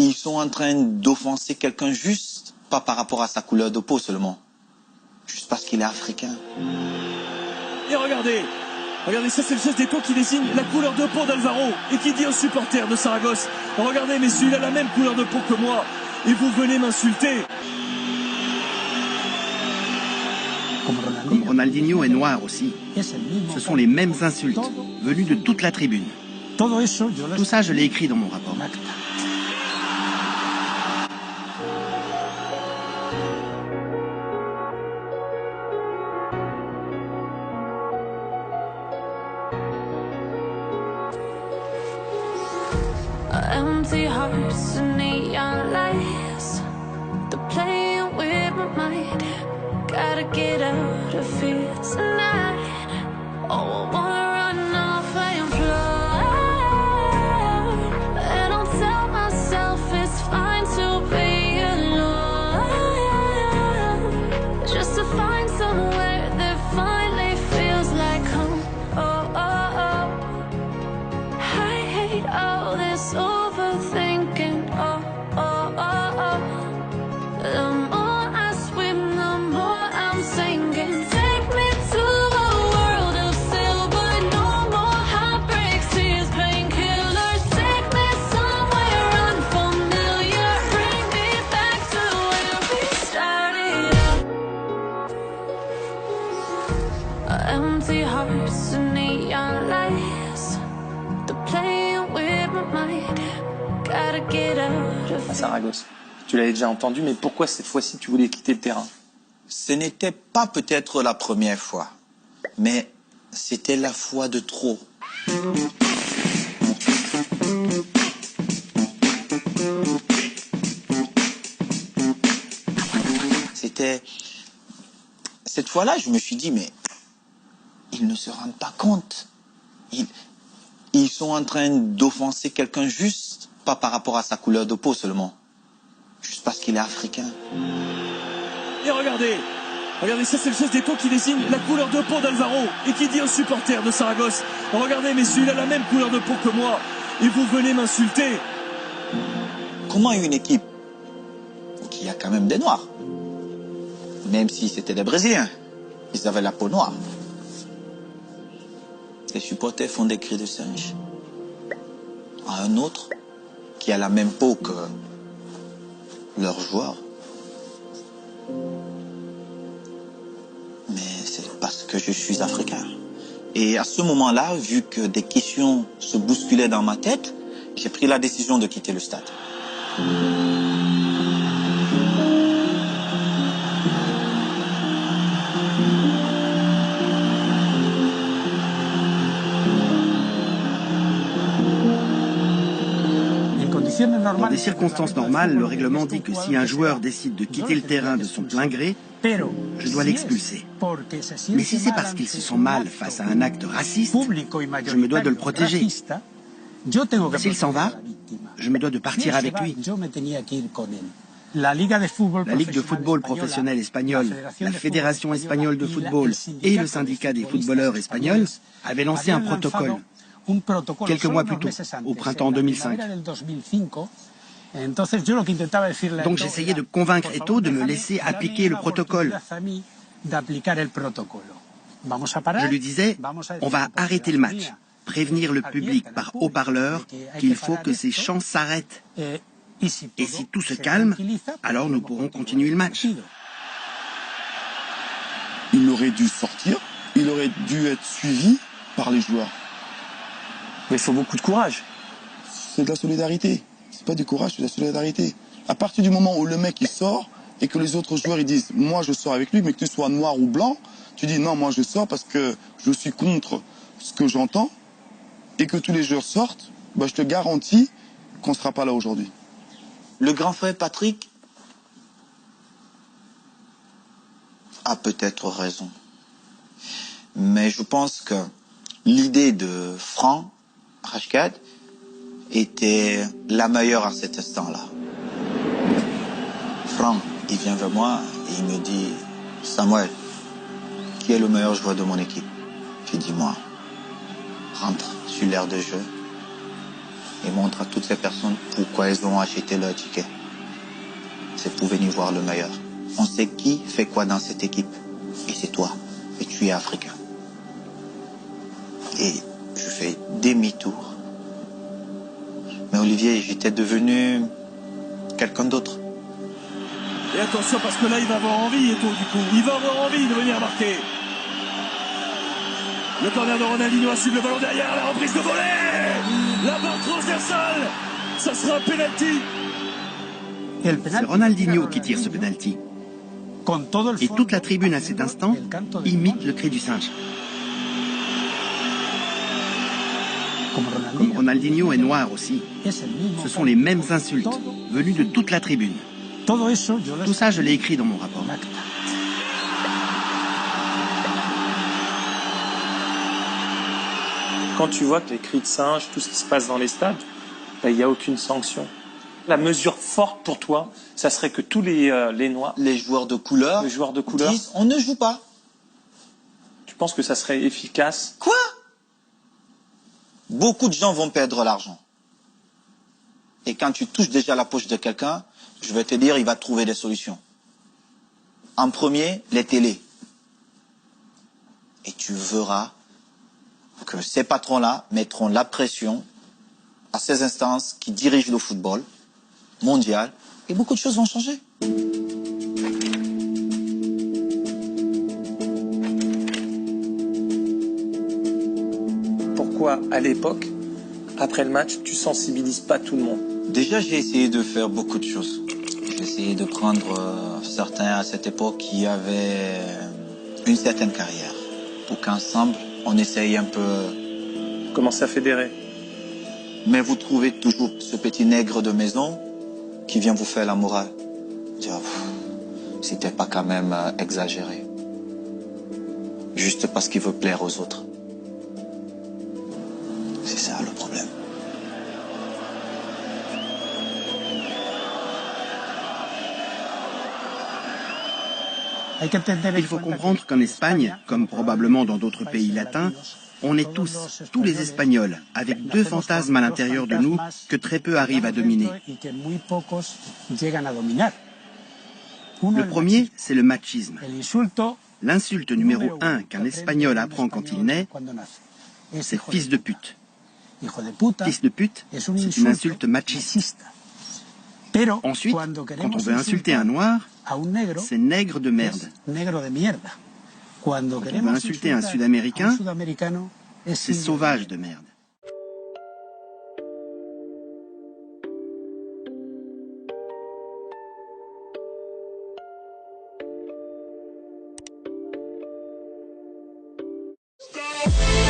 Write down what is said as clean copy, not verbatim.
ils sont en train d'offenser quelqu'un juste, pas par rapport à sa couleur de peau seulement, juste parce qu'il est africain. Et regardez, ça c'est le geste d'Eto'o qui désigne la couleur de peau d'Alvaro et qui dit aux supporters de Saragosse, regardez messieurs, il a la même couleur de peau que moi et vous venez m'insulter. Comme Ronaldinho est noir aussi. Ce sont les mêmes insultes, venues de toute la tribune. Tout ça, je l'ai écrit dans mon rapport. Empty hearts and neon lights, they're playing with my mind. Gotta get out of here tonight. Oh, I wanna run off and fly, and I'll tell myself it's fine to be alone, just to find somewhere that finally feels like home. Oh, oh, oh. I hate all this overthinking. Oh, oh, oh, oh. The more I swim, the more I'm sinking. Take me to a world of silver. No more heartbreaks, tears, painkillers. Take me somewhere unfamiliar. Bring me back to where we started. Empty hearts and neon lights, they're playing with my mind. Gotta get out of À Saragosse. Tu l'avais déjà entendu, mais pourquoi cette fois-ci tu voulais quitter le terrain? Ce n'était pas peut-être la première fois, mais c'était la fois de trop. C'était... Cette fois-là, je me suis dit, mais ils ne se rendent pas compte. Ils sont en train d'offenser quelqu'un juste, pas par rapport à sa couleur de peau seulement, juste parce qu'il est africain. Et regardez, ça c'est le geste d'Eto'o qui désigne la couleur de peau d'Alvaro et qui dit aux supporters de Saragosse, regardez messieurs, il a la même couleur de peau que moi et vous venez m'insulter. Comment une équipe qui a quand même des Noirs, même si c'était des Brésiliens, ils avaient la peau noire, les supporters font des cris de singe à un autre qui a la même peau que leur joueur? Mais c'est parce que je suis africain. Et à ce moment-là, vu que des questions se bousculaient dans ma tête, j'ai pris la décision de quitter le stade. Dans des circonstances normales, le règlement dit que si un joueur décide de quitter le terrain de son plein gré, je dois l'expulser. Mais si c'est parce qu'il se sent mal face à un acte raciste, je me dois de le protéger. S'il s'en va, je me dois de partir avec lui. La Ligue de football professionnel espagnole, la Fédération espagnole de football et le syndicat des footballeurs espagnols avaient lancé un protocole quelques mois plus tôt, au printemps 2005. Donc j'essayais de convaincre Eto'o de me laisser appliquer le protocole. Je lui disais, on va arrêter le match, prévenir le public par haut-parleur qu'il faut que ces chants s'arrêtent. Et si tout se calme, alors nous pourrons continuer le match. Il aurait dû sortir, il aurait dû être suivi par les joueurs. Mais il faut beaucoup de courage. C'est de la solidarité. C'est pas du courage, c'est de la solidarité. À partir du moment où le mec il sort et que les autres joueurs ils disent moi je sors avec lui, mais que tu sois noir ou blanc, tu dis non moi je sors parce que je suis contre ce que j'entends et que tous les joueurs sortent, bah, je te garantis qu'on ne sera pas là aujourd'hui. Le grand frère Patrick a peut-être raison. Mais je pense que l'idée de Franck Rashkad était la meilleure à cet instant-là. Franck, il vient vers moi et il me dit « Samuel, qui est le meilleur joueur de mon équipe ?» J'ai dit « Moi, rentre sur l'aire de jeu et montre à toutes ces personnes pourquoi elles ont acheté leur ticket. C'est pour venir voir le meilleur. On sait qui fait quoi dans cette équipe. Et c'est toi. Et tu es africain. Et je fais demi-tour. Mais Olivier, j'étais devenu quelqu'un d'autre. Et attention parce que là il va avoir envie Eto'o du coup. Il va avoir envie de venir marquer. Le corner de Ronaldinho a suivi le ballon derrière, la reprise de volée. La barre transversale. Ça sera un penalty. C'est Ronaldinho qui tire ce penalty. Et toute la tribune à cet instant imite le cri du singe. Comme Ronaldinho est noir aussi, ce sont les mêmes insultes venues de toute la tribune. Tout ça, je l'ai écrit dans mon rapport. Quand tu vois que les cris de singe, tout ce qui se passe dans les stades, il n'y a aucune sanction. La mesure forte pour toi, ça serait que tous les Noirs, Les joueurs de couleur, disent on ne joue pas. tu penses que ça serait efficace? Quoi? Beaucoup de gens vont perdre l'argent. Et quand tu touches déjà la poche de quelqu'un, je vais te dire, il va trouver des solutions. En premier, les télés. Et tu verras que ces patrons-là mettront la pression à ces instances qui dirigent le football mondial et beaucoup de choses vont changer. Pourquoi, à l'époque, après le match, tu sensibilises pas tout le monde? Déjà, j'ai essayé de faire beaucoup de choses. J'ai essayé de prendre certains à cette époque qui avaient une certaine carrière pour qu'ensemble, on essaye un peu. Commencer à fédérer. Mais vous trouvez toujours ce petit nègre de maison qui vient vous faire la morale. Dire, c'était pas quand même exagéré. Juste parce qu'il veut plaire aux autres. C'est ça le problème. Il faut comprendre qu'en Espagne, comme probablement dans d'autres pays latins, on est tous les Espagnols, avec deux fantasmes à l'intérieur de nous que très peu arrivent à dominer. Le premier, c'est le machisme. L'insulte numéro 1 qu'un Espagnol apprend quand il naît, c'est fils de pute. Fils de pute, c'est une insulte machiste. Ensuite, quand on veut insulter un noir, c'est nègre de merde. Quand on veut insulter un Sud-Américain, c'est sauvage de merde. Stop.